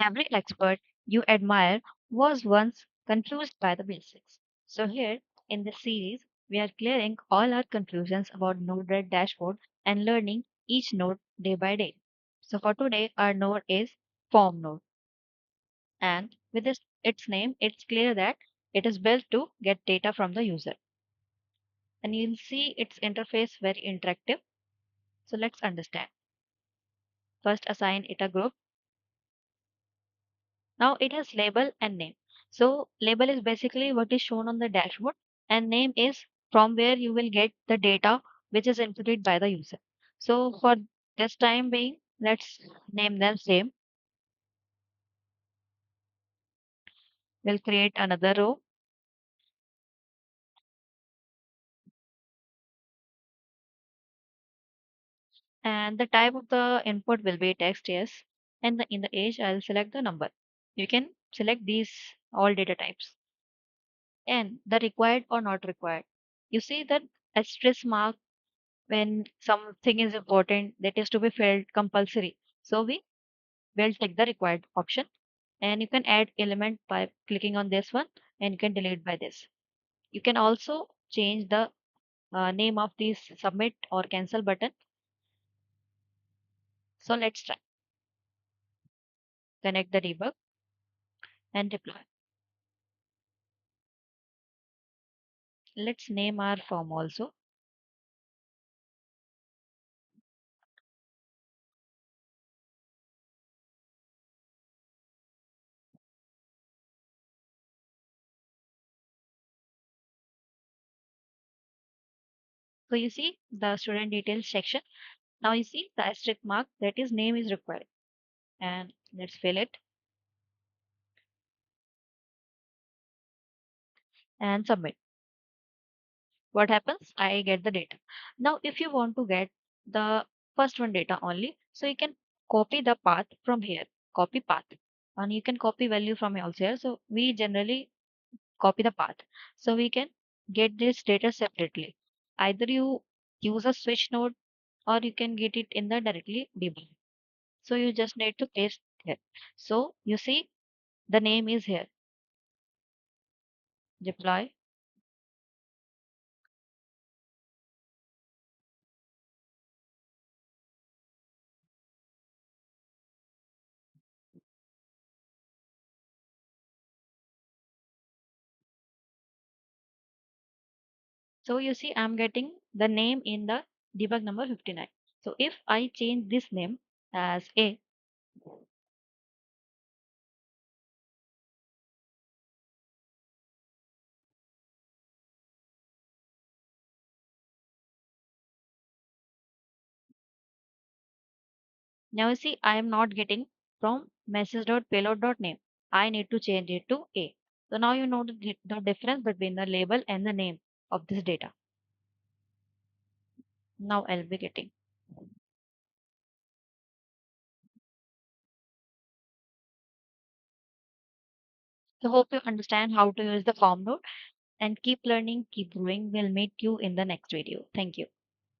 Every expert you admire was once confused by the basics. So here in this series, we are clearing all our confusions about NodeRED dashboard and learning each node day by day. So for today, our node is form node. And with its name, it's clear that it is built to get data from the user. And you'll see its interface very interactive. So let's understand. First, assign it a group. Now it has label and name. So label is basically what is shown on the dashboard, and name is from where you will get the data which is inputted by the user. So for this time being, let's name them same. We'll create another row, and the type of the input will be text, yes. And in the age, I'll select the number. You can select these all data types and the required or not required. You see that asterisk mark when something is important that is to be filled compulsory. So we will take the required option, and you can add element by clicking on this one, and you can delete by this. You can also change the name of this submit or cancel button. So let's try. Connect the debug and deploy. Let's name our form also. So you see the student details section. Now you see the asterisk mark that is name is required, and let's fill it and submit. What happens? I get the data. Now, if you want to get the first one data only, so you can copy the path from here, copy path, and you can copy value from also here. So we generally copy the path. So we can get this data separately. Either you use a switch node or you can get it in the directly debug. So you just need to paste here. So you see the name is here. Deploy. So you see, I'm getting the name in the debug number 59. So if I change this name as A, now you see, I am not getting from message.payload.name. I need to change it to A. So now you know the difference between the label and the name of this data. Now I'll be getting. So hope you understand how to use the form node and keep learning, keep growing. We'll meet you in the next video. Thank you.